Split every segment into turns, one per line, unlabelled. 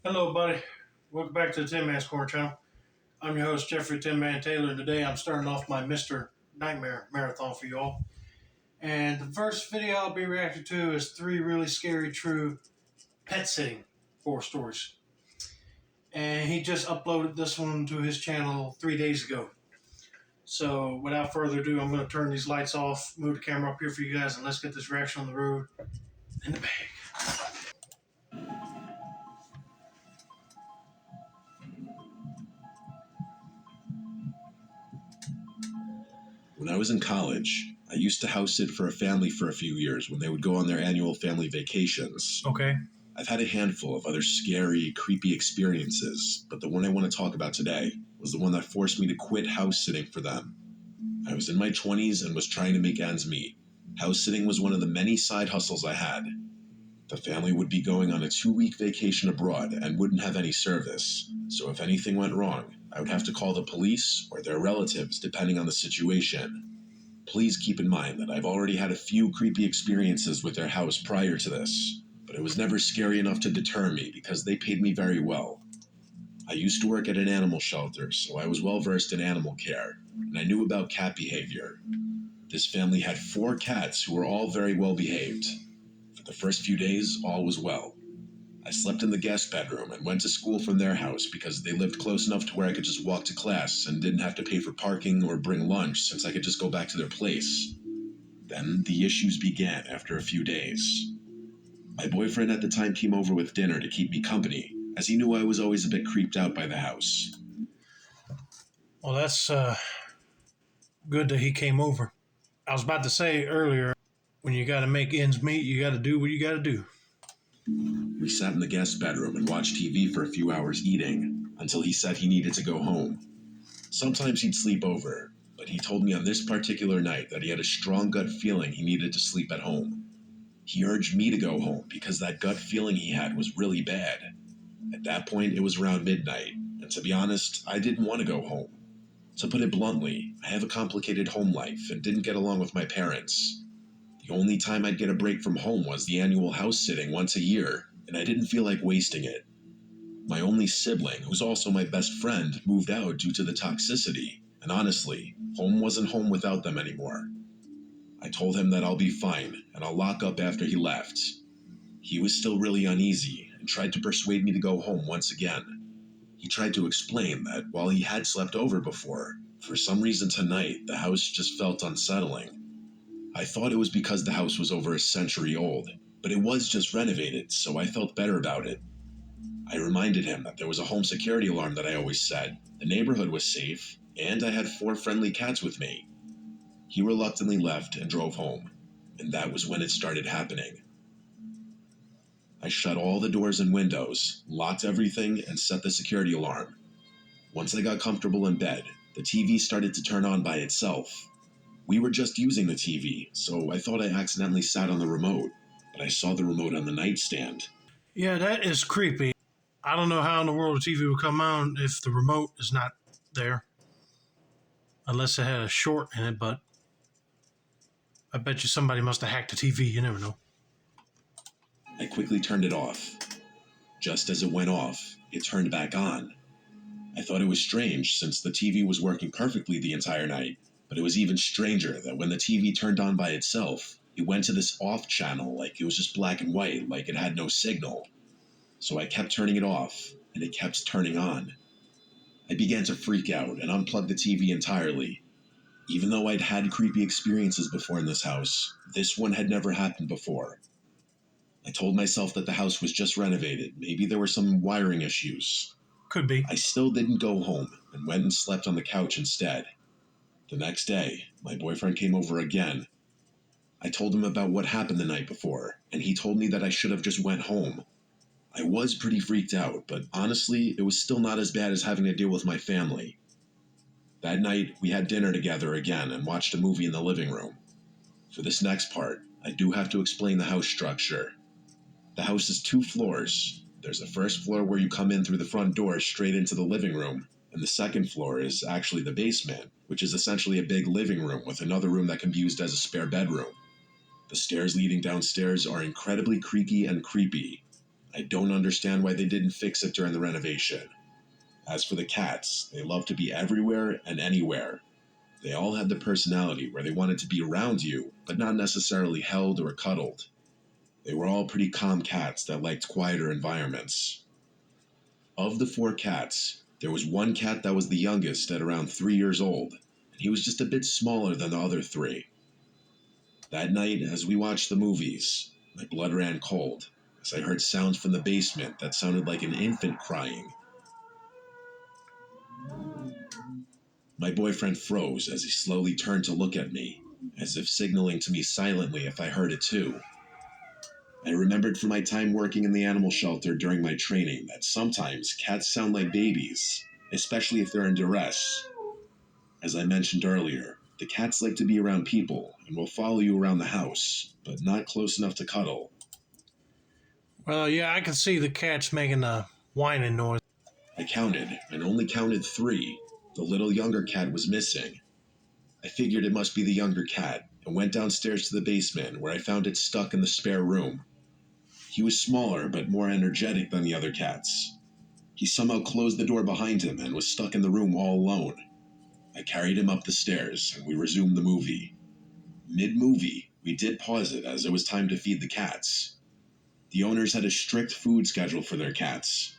Hello, buddy. Welcome back to the Tin Man's Corner channel. I'm your host, Jeffrey Tin Man Taylor, and today I'm starting off my Mr. Nightmare marathon for y'all. And the first video I'll be reacting to is 3 really scary true pet sitting horror stories. And he just uploaded this one to his channel 3 days ago. So without further ado, I'm going to turn these lights off, move the camera up here for you guys, and let's get this reaction on the road in the bag.
When I was in college, I used to house sit for a family for a few years when they would go on their annual family vacations.
Okay.
I've had a handful of other scary, creepy experiences, but the one I want to talk about today was the one that forced me to quit house sitting for them. I was in my 20s and was trying to make ends meet. House sitting was one of the many side hustles I had. The family would be going on a 2-week vacation abroad and wouldn't have any service, so if anything went wrong, I would have to call the police or their relatives depending on the situation. Please keep in mind that I've already had a few creepy experiences with their house prior to this, but it was never scary enough to deter me because they paid me very well. I used to work at an animal shelter, so I was well versed in animal care, and I knew about cat behavior. This family had 4 cats who were all very well behaved. For the first few days, all was well. I slept in the guest bedroom and went to school from their house because they lived close enough to where I could just walk to class and didn't have to pay for parking or bring lunch since I could just go back to their place. Then the issues began after a few days. My boyfriend at the time came over with dinner to keep me company, as he knew I was always a bit creeped out by the house.
Well, that's good that he came over. I was about to say earlier, when you got to make ends meet, you got to do what you got to do.
We sat in the guest bedroom and watched TV for a few hours eating, until he said he needed to go home. Sometimes he'd sleep over, but he told me on this particular night that he had a strong gut feeling he needed to sleep at home. He urged me to go home because that gut feeling he had was really bad. At that point, it was around midnight, and to be honest, I didn't want to go home. To put it bluntly, I have a complicated home life and didn't get along with my parents. The only time I'd get a break from home was the annual house sitting once a year, and I didn't feel like wasting it. My only sibling, who's also my best friend, moved out due to the toxicity, and honestly, home wasn't home without them anymore. I told him that I'll be fine, and I'll lock up after he left. He was still really uneasy, and tried to persuade me to go home once again. He tried to explain that while he had slept over before, for some reason tonight the house just felt unsettling. I thought it was because the house was over a century old, but it was just renovated, so I felt better about it. I reminded him that there was a home security alarm that I always set, the neighborhood was safe, and I had 4 friendly cats with me. He reluctantly left and drove home, and that was when it started happening. I shut all the doors and windows, locked everything, and set the security alarm. Once I got comfortable in bed, the TV started to turn on by itself. We were just using the TV, so I thought I accidentally sat on the remote, but I saw the remote on the nightstand.
Yeah, that is creepy. I don't know how in the world the TV will come on if the remote is not there. Unless it had a short in it, but I bet you somebody must have hacked the TV. You never know.
I quickly turned it off. Just as it went off, it turned back on. I thought it was strange since the TV was working perfectly the entire night, but it was even stranger that when the TV turned on by itself, it went to this off channel like it was just black and white, like it had no signal. So I kept turning it off, and it kept turning on. I began to freak out and unplugged the TV entirely. Even though I'd had creepy experiences before in this house, this one had never happened before. I told myself that the house was just renovated. Maybe there were some wiring issues.
Could be.
I still didn't go home and went and slept on the couch instead. The next day, my boyfriend came over again. I told him about what happened the night before, and he told me that I should have just went home. I was pretty freaked out, but honestly, it was still not as bad as having to deal with my family. That night, we had dinner together again and watched a movie in the living room. For this next part, I do have to explain the house structure. The house is 2 floors. There's a first floor where you come in through the front door straight into the living room, and the second floor is actually the basement, which is essentially a big living room with another room that can be used as a spare bedroom. The stairs leading downstairs are incredibly creaky and creepy. I don't understand why they didn't fix it during the renovation. As for the cats, they love to be everywhere and anywhere. They all had the personality where they wanted to be around you, but not necessarily held or cuddled. They were all pretty calm cats that liked quieter environments. Of the 4 cats, there was one cat that was the youngest at around 3 years old, and he was just a bit smaller than the other 3. That night, as we watched the movies, my blood ran cold as I heard sounds from the basement that sounded like an infant crying. My boyfriend froze as he slowly turned to look at me, as if signaling to me silently if I heard it too. I remembered from my time working in the animal shelter during my training that sometimes cats sound like babies, especially if they're in duress. As I mentioned earlier, the cats like to be around people and will follow you around the house, but not close enough to cuddle.
Well, yeah, I can see the cats making a whining noise.
I counted, and only counted 3. The little younger cat was missing. I figured it must be the younger cat, and went downstairs to the basement where I found it stuck in the spare room. He was smaller but more energetic than the other cats. He somehow closed the door behind him and was stuck in the room all alone. I carried him up the stairs, and we resumed the movie. Mid-movie, we did pause it as it was time to feed the cats. The owners had a strict food schedule for their cats.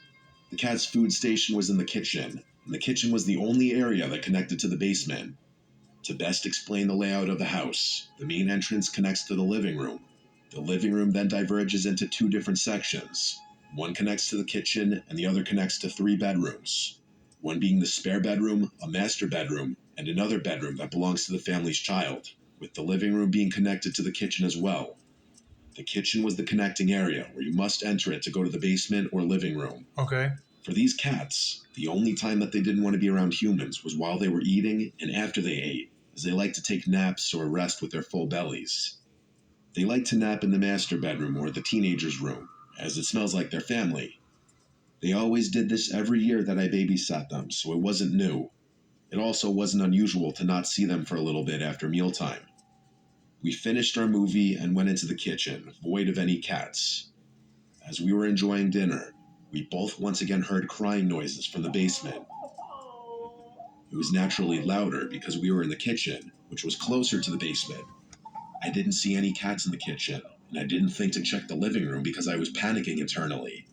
The cats' food station was in the kitchen, and the kitchen was the only area that connected to the basement. To best explain the layout of the house, the main entrance connects to the living room. The living room then diverges into 2 different sections. One connects to the kitchen, and the other connects to 3 bedrooms. One being the spare bedroom, a master bedroom, and another bedroom that belongs to the family's child, with the living room being connected to the kitchen as well. The kitchen was the connecting area where you must enter it to go to the basement or living room.
Okay.
For these cats, the only time that they didn't want to be around humans was while they were eating and after they ate, as they like to take naps or rest with their full bellies. They like to nap in the master bedroom or the teenager's room, as it smells like their family. They always did this every year that I babysat them, so it wasn't new. It also wasn't unusual to not see them for a little bit after mealtime. We finished our movie and went into the kitchen, void of any cats. As we were enjoying dinner, we both once again heard crying noises from the basement. It was naturally louder because we were in the kitchen, which was closer to the basement. I didn't see any cats in the kitchen, and I didn't think to check the living room because I was panicking internally.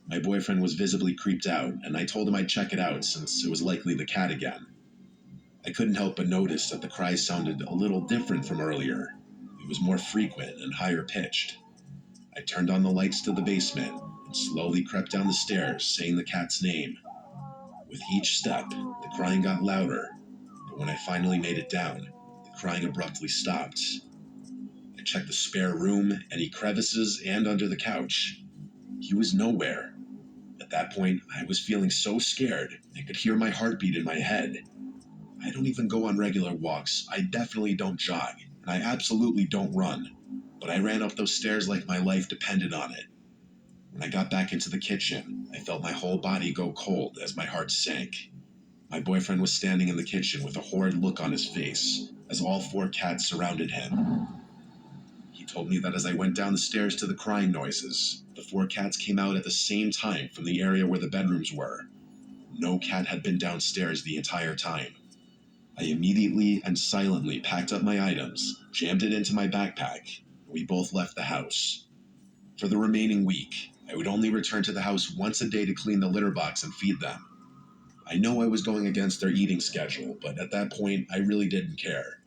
My boyfriend was visibly creeped out, and I told him I'd check it out since it was likely the cat again. I couldn't help but notice that the cries sounded a little different from earlier. It was more frequent and higher pitched. I turned on the lights to the basement and slowly crept down the stairs, saying the cat's name. With each step, the crying got louder, but when I finally made it down, the crying abruptly stopped. I checked the spare room, any crevices, and under the couch. He was nowhere. At that point, I was feeling so scared, I could hear my heartbeat in my head. I don't even go on regular walks, I definitely don't jog, and I absolutely don't run. But I ran up those stairs like my life depended on it. When I got back into the kitchen, I felt my whole body go cold as my heart sank. My boyfriend was standing in the kitchen with a horrid look on his face, as all 4 cats surrounded him. He told me that as I went down the stairs to the crying noises, the 4 cats came out at the same time from the area where the bedrooms were. No cat had been downstairs the entire time. I immediately and silently packed up my items, jammed it into my backpack, and we both left the house. For the remaining week, I would only return to the house once a day to clean the litter box and feed them. I know I was going against their eating schedule, but at that point, I really didn't care.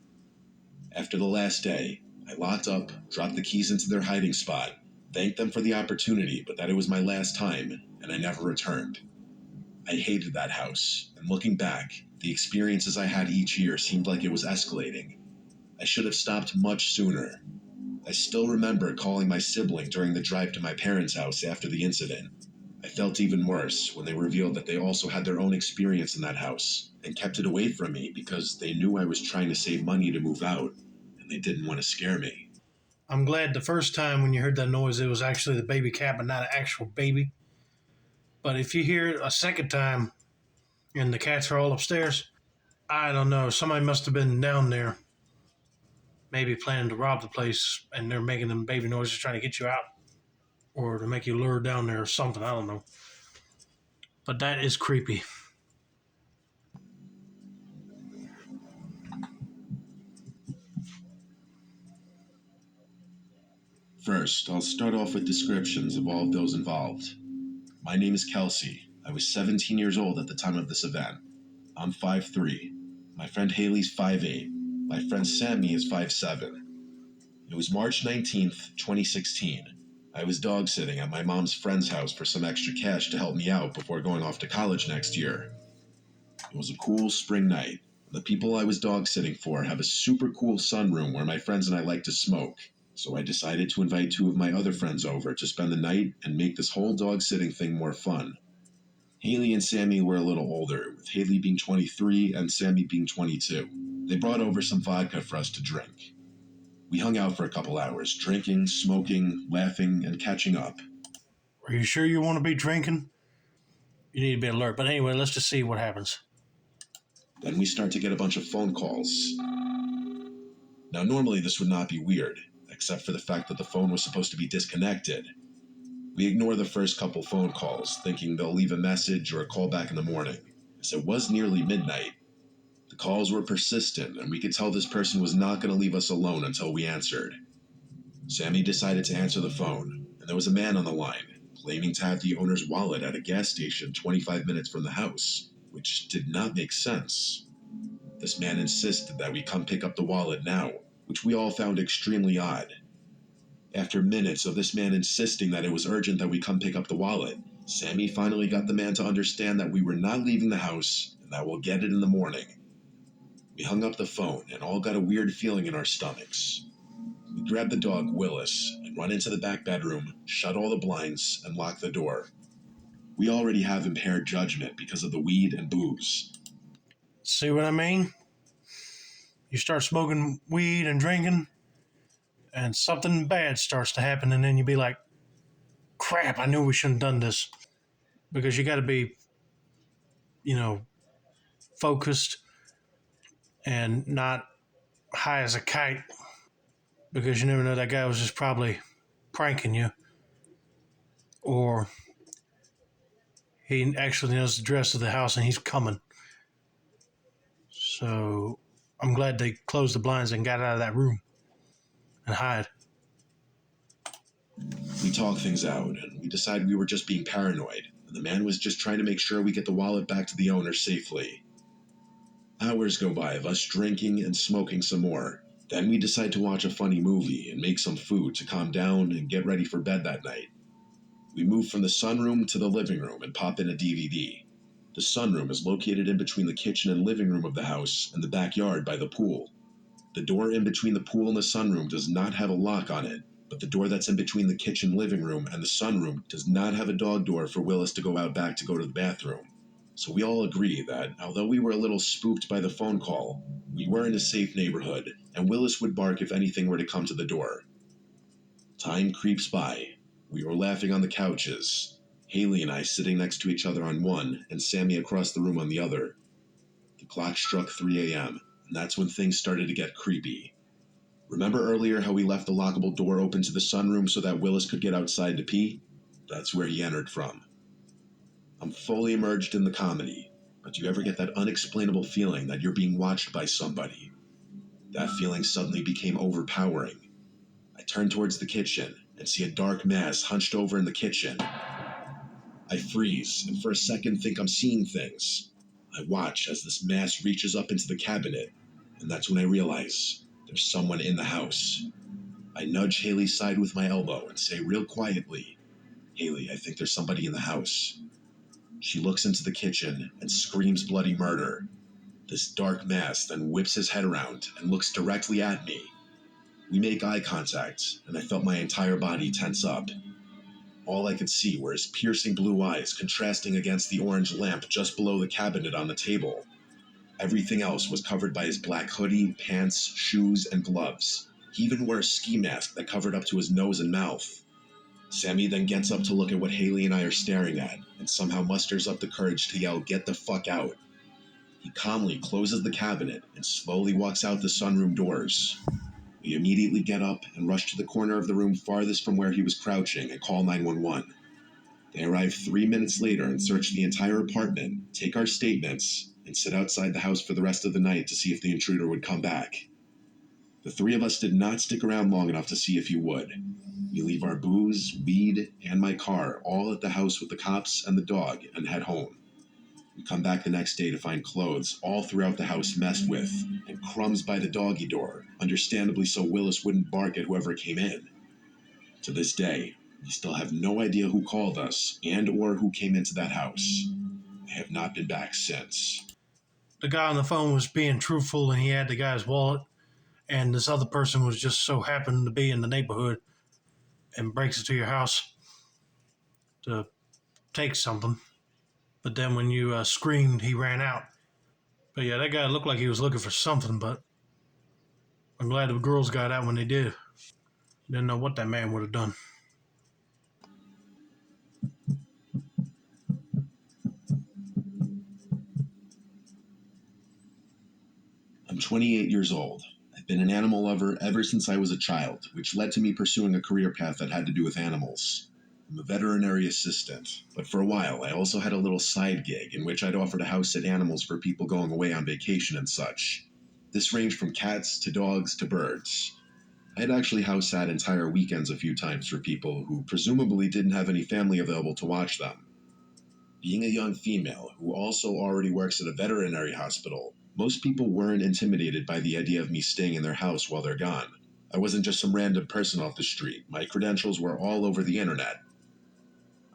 After the last day, I locked up, dropped the keys into their hiding spot, thanked them for the opportunity, but that it was my last time, and I never returned. I hated that house, and looking back, the experiences I had each year seemed like it was escalating. I should have stopped much sooner. I still remember calling my sibling during the drive to my parents' house after the incident. I felt even worse when they revealed that they also had their own experience in that house, and kept it away from me because they knew I was trying to save money to move out, and they didn't want to scare me.
I'm glad the first time when you heard that noise, it was actually the baby cat, but not an actual baby. But if you hear it a second time and the cats are all upstairs, I don't know. Somebody must have been down there, maybe planning to rob the place, and they're making them baby noises trying to get you out. or to make you lure down there or something. I don't know. But that is creepy.
First, I'll start off with descriptions of all of those involved. My name is Kelsey. I was 17 years old at the time of this event. I'm 5'3". My friend Haley's 5'8". My friend Sammy is 5'7". It was March 19th, 2016. I was dog sitting at my mom's friend's house for some extra cash to help me out before going off to college next year. It was a cool spring night. The people I was dog sitting for have a super cool sunroom where my friends and I like to smoke, so I decided to invite two of my other friends over to spend the night and make this whole dog sitting thing more fun. Haley and Sammy were a little older, with Haley being 23 and Sammy being 22. They brought over some vodka for us to drink. We hung out for a couple hours, drinking, smoking, laughing, and catching up.
Are you sure you want to be drinking? You need to be alert. But anyway, let's just see what happens.
Then we start to get a bunch of phone calls. Now, normally this would not be weird, except for the fact that the phone was supposed to be disconnected. We ignore the first couple phone calls, thinking they'll leave a message or a call back in the morning, as it was nearly midnight. The calls were persistent, and we could tell this person was not going to leave us alone until we answered. Sammy decided to answer the phone, and there was a man on the line, claiming to have the owner's wallet at a gas station 25 minutes from the house, which did not make sense. This man insisted that we come pick up the wallet now, which we all found extremely odd. After minutes of this man insisting that it was urgent that we come pick up the wallet, Sammy finally got the man to understand that we were not leaving the house and that we'll get it in the morning. We hung up the phone and all got a weird feeling in our stomachs. We grabbed the dog, Willis, and run into the back bedroom, shut all the blinds, and locked the door. We already have impaired judgment because of the weed and booze.
See what I mean? You start smoking weed and drinking, and something bad starts to happen, and then you be like, crap, I knew we shouldn't have done this. Because you got to be, focused and not high as a kite, because you never know, that guy was just probably pranking you, or he actually knows the address of the house and he's coming. So I'm glad they closed the blinds and got out of that room and hide.
We talked things out, and we decided we were just being paranoid, and the man was just trying to make sure we get the wallet back to the owner safely. Hours go by of us drinking and smoking some more. Then we decide to watch a funny movie and make some food to calm down and get ready for bed that night. We move from the sunroom to the living room and pop in a DVD. The sunroom is located in between the kitchen and living room of the house and the backyard by the pool. The door in between the pool and the sunroom does not have a lock on it, but the door that's in between the kitchen living room and the sunroom does not have a dog door for Willis to go out back to go to the bathroom. So we all agree that, although we were a little spooked by the phone call, we were in a safe neighborhood, and Willis would bark if anything were to come to the door. Time creeps by. We were laughing on the couches, Haley and I sitting next to each other on one, and Sammy across the room on the other. The clock struck 3 a.m., and that's when things started to get creepy. Remember earlier how we left the lockable door open to the sunroom so that Willis could get outside to pee? That's where he entered from. I'm fully immersed in the comedy, but do you ever get that unexplainable feeling that you're being watched by somebody? That feeling suddenly became overpowering. I turn towards the kitchen and see a dark mass hunched over in the kitchen. I freeze and for a second think I'm seeing things. I watch as this mass reaches up into the cabinet, and that's when I realize there's someone in the house. I nudge Haley's side with my elbow and say real quietly, "Haley, I think there's somebody in the house." She looks into the kitchen and screams bloody murder. This dark mass then whips his head around and looks directly at me. We make eye contact, and I felt my entire body tense up. All I could see were his piercing blue eyes contrasting against the orange lamp just below the cabinet on the table. Everything else was covered by his black hoodie, pants, shoes, and gloves. He even wore a ski mask that covered up to his nose and mouth. Sammy then gets up to look at what Haley and I are staring at, and somehow musters up the courage to yell, "Get the fuck out." He calmly closes the cabinet and slowly walks out the sunroom doors. We immediately get up and rush to the corner of the room farthest from where he was crouching and call 911. They arrive 3 minutes later and search the entire apartment, take our statements, and sit outside the house for the rest of the night to see if the intruder would come back. The three of us did not stick around long enough to see if he would. We leave our booze, weed, and my car all at the house with the cops and the dog and head home. We come back the next day to find clothes all throughout the house messed with, and crumbs by the doggy door, understandably so Willis wouldn't bark at whoever came in. To this day, we still have no idea who called us and or who came into that house. I have not been back since.
The guy on the phone was being truthful and he had the guy's wallet, and this other person was just so happened to be in the neighborhood and breaks into your house to take something. But then when you screamed, he ran out. But yeah, that guy looked like he was looking for something, but I'm glad the girls got out when they did. Didn't know what that man would have done.
I'm 28 years old. I've been an animal lover ever since I was a child, which led to me pursuing a career path that had to do with animals. I'm a veterinary assistant, but for a while I also had a little side gig in which I'd offer to house sit animals for people going away on vacation and such. This ranged from cats to dogs to birds. I had actually house sat entire weekends a few times for people who presumably didn't have any family available to watch them. Being a young female who also already works at a veterinary hospital, most people weren't intimidated by the idea of me staying in their house while they're gone. I wasn't just some random person off the street. My credentials were all over the internet.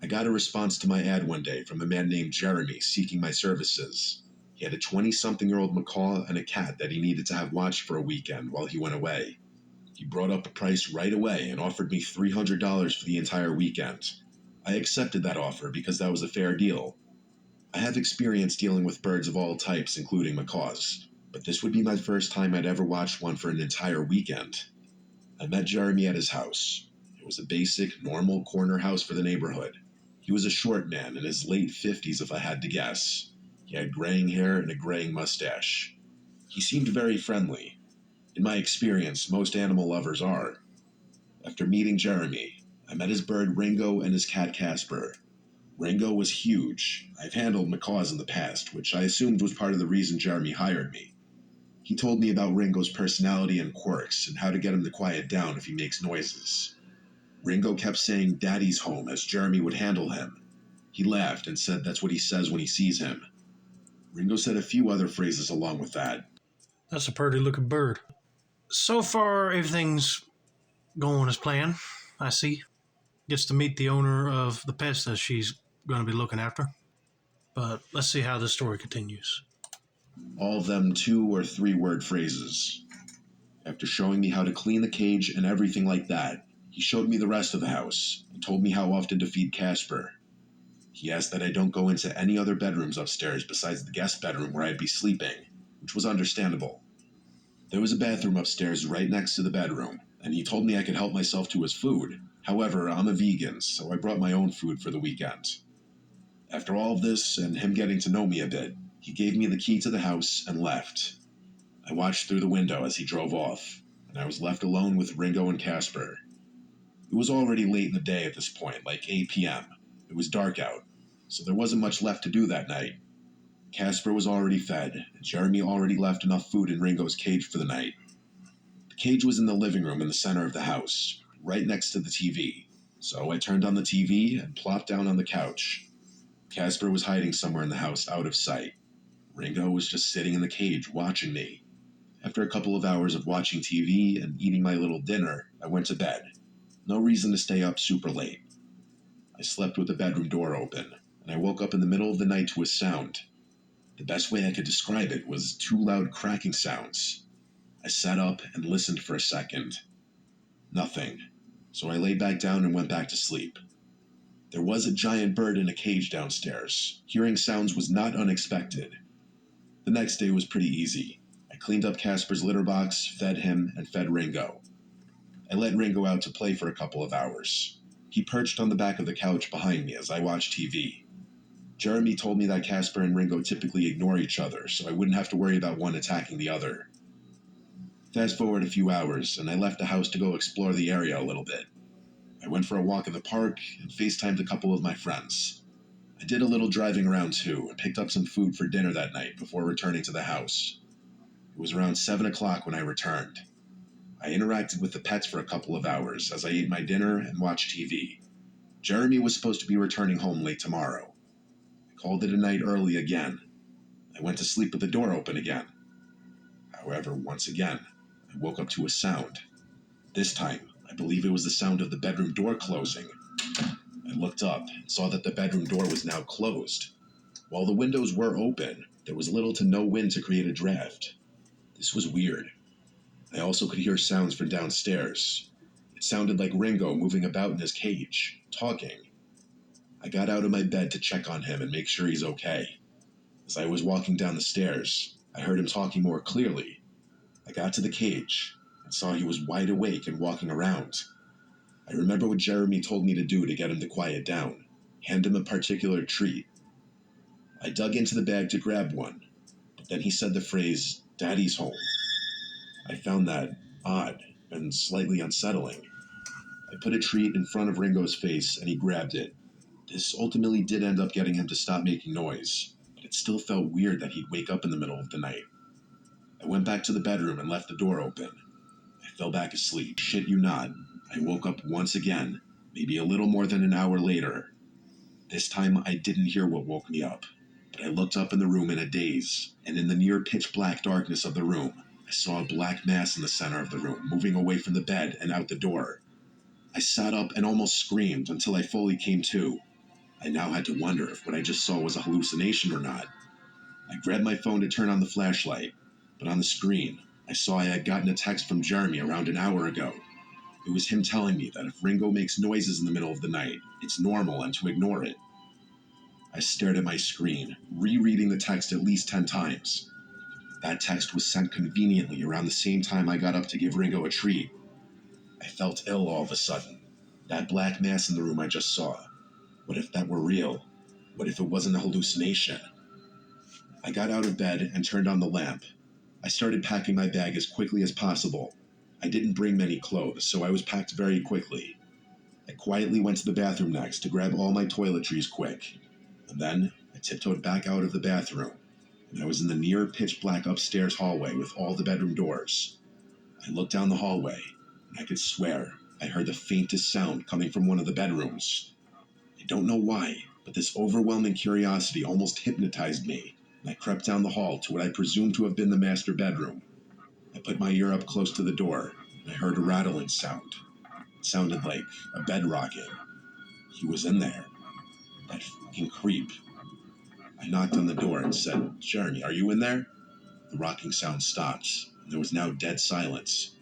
I got a response to my ad one day from a man named Jeremy seeking my services. He had a 20-something-year-old macaw and a cat that he needed to have watched for a weekend while he went away. He brought up a price right away and offered me $300 for the entire weekend. I accepted that offer because that was a fair deal. I have experience dealing with birds of all types, including macaws, but this would be my first time I'd ever watched one for an entire weekend. I met Jeremy at his house. It was a basic, normal corner house for the neighborhood. He was a short man in his late 50s, if I had to guess. He had graying hair and a graying mustache. He seemed very friendly. In my experience, most animal lovers are. After meeting Jeremy, I met his bird Ringo and his cat Casper. Ringo was huge. I've handled macaws in the past, which I assumed was part of the reason Jeremy hired me. He told me about Ringo's personality and quirks and how to get him to quiet down if he makes noises. Ringo kept saying "Daddy's home" as Jeremy would handle him. He laughed and said that's what he says when he sees him. Ringo said a few other phrases along with that.
That's a pretty looking bird. So far, everything's going as planned, I see. Gets to meet the owner of the pets that she's going to be looking after. But let's see how this story continues.
All of them 2 or 3 word phrases. After showing me how to clean the cage and everything like that, he showed me the rest of the house and told me how often to feed Casper. He asked that I don't go into any other bedrooms upstairs besides the guest bedroom where I'd be sleeping, which was understandable. There was a bathroom upstairs right next to the bedroom, and he told me I could help myself to his food. However, I'm a vegan, so I brought my own food for the weekend. After all of this, and him getting to know me a bit, he gave me the key to the house and left. I watched through the window as he drove off, and I was left alone with Ringo and Casper. It was already late in the day at this point, like 8 p.m. It was dark out, so there wasn't much left to do that night. Casper was already fed, and Jeremy already left enough food in Ringo's cage for the night. The cage was in the living room in the center of the house, right next to the TV, so I turned on the TV and plopped down on the couch. Casper was hiding somewhere in the house out of sight. Ringo was just sitting in the cage watching me. After a couple of hours of watching TV and eating my little dinner, I went to bed. No reason to stay up super late. I slept with the bedroom door open, and I woke up in the middle of the night to a sound. The best way I could describe it was 2 loud cracking sounds. I sat up and listened for a second. Nothing. So I lay back down and went back to sleep. There was a giant bird in a cage downstairs. Hearing sounds was not unexpected. The next day was pretty easy. I cleaned up Casper's litter box, fed him, and fed Ringo. I let Ringo out to play for a couple of hours. He perched on the back of the couch behind me as I watched TV. Jeremy told me that Casper and Ringo typically ignore each other, so I wouldn't have to worry about one attacking the other. Fast forward a few hours, and I left the house to go explore the area a little bit. I went for a walk in the park and FaceTimed a couple of my friends. I did a little driving around too, and picked up some food for dinner that night before returning to the house. It was around 7 o'clock when I returned. I interacted with the pets for a couple of hours as I ate my dinner and watched TV. Jeremy was supposed to be returning home late tomorrow. I called it a night early again. I went to sleep with the door open again. However, once again, I woke up to a sound. This time, I believe it was the sound of the bedroom door closing. I looked up and saw that the bedroom door was now closed. While the windows were open, there was little to no wind to create a draft. This was weird. I also could hear sounds from downstairs. It sounded like Ringo moving about in his cage, talking. I got out of my bed to check on him and make sure he's okay. As I was walking down the stairs, I heard him talking more clearly. I got to the cage and saw he was wide awake and walking around. I remember what Jeremy told me to do to get him to quiet down. Hand him a particular treat. I dug into the bag to grab one, but then he said the phrase, "Daddy's home." I found that odd and slightly unsettling. I put a treat in front of Ringo's face and he grabbed it. This ultimately did end up getting him to stop making noise, but it still felt weird that he'd wake up in the middle of the night. I went back to the bedroom and left the door open. I fell back asleep. Shit you not, I woke up once again, maybe a little more than an hour later. This time I didn't hear what woke me up, but I looked up in the room in a daze, and in the near pitch black darkness of the room, I saw a black mass in the center of the room, moving away from the bed and out the door. I sat up and almost screamed until I fully came to. I now had to wonder if what I just saw was a hallucination or not. I grabbed my phone to turn on the flashlight, but on the screen, I saw I had gotten a text from Jeremy around an hour ago. It was him telling me that if Ringo makes noises in the middle of the night, it's normal and to ignore it. I stared at my screen, rereading the text at least 10 times. That text was sent conveniently around the same time I got up to give Ringo a treat. I felt ill all of a sudden. That black mass in the room I just saw. What if that were real? What if it wasn't a hallucination? I got out of bed and turned on the lamp. I started packing my bag as quickly as possible. I didn't bring many clothes, so I was packed very quickly. I quietly went to the bathroom next to grab all my toiletries quick. And then I tiptoed back out of the bathroom, and I was in the near pitch black upstairs hallway with all the bedroom doors. I looked down the hallway, and I could swear I heard the faintest sound coming from one of the bedrooms. I don't know why, but this overwhelming curiosity almost hypnotized me, and I crept down the hall to what I presumed to have been the master bedroom. I put my ear up close to the door, and I heard a rattling sound. It sounded like a bed rocking. He was in there. That fucking creep. I knocked on the door and said, "Jeremy, are you in there?" The rocking sound stopped, and there was now dead silence.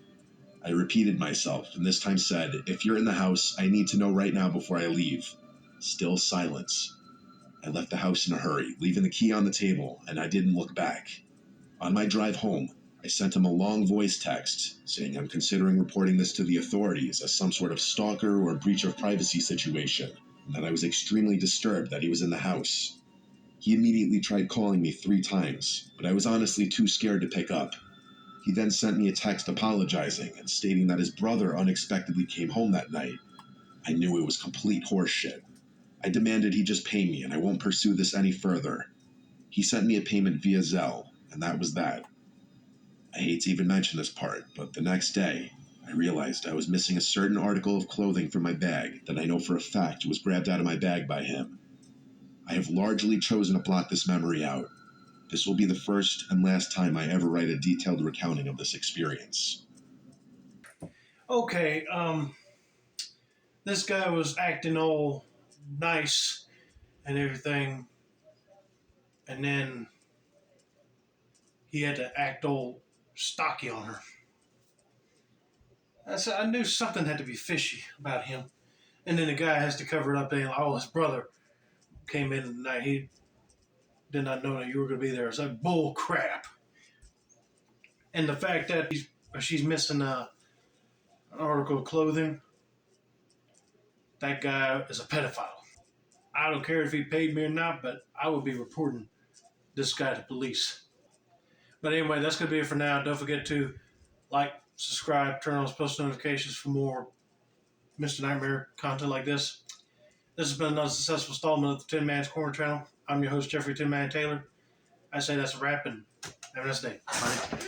I repeated myself, and this time said, "If you're in the house, I need to know right now before I leave." Still silence. I left the house in a hurry, leaving the key on the table, and I didn't look back. On my drive home, I sent him a long voice text saying I'm considering reporting this to the authorities as some sort of stalker or breach of privacy situation, and that I was extremely disturbed that he was in the house. He immediately tried calling me 3 times, but I was honestly too scared to pick up. He then sent me a text apologizing and stating that his brother unexpectedly came home that night. I knew it was complete horseshit. I demanded he just pay me and I won't pursue this any further. He sent me a payment via Zelle, and that was that. I hate to even mention this part, but the next day, I realized I was missing a certain article of clothing from my bag that I know for a fact was grabbed out of my bag by him. I have largely chosen to block this memory out. This will be the first and last time I ever write a detailed recounting of this experience.
Okay, this guy was acting all nice and everything, and then he had to act all stocky on her. I knew something had to be fishy about him. And then the guy has to cover it up, saying, "Oh, his brother came in tonight. He did not know that you were going to be there." It's like bull crap. And the fact that she's missing an article of clothing, that guy is a pedophile. I don't care if he paid me or not, but I would be reporting this guy to police. But anyway, that's going to be it for now. Don't forget to like, subscribe, turn on those post notifications for more Mr. Nightmare content like this. This has been another successful installment of the Tin Man's Corner channel. I'm your host, Jeffrey Tin Man Taylor. I say that's a wrap, and have a nice day. Bye.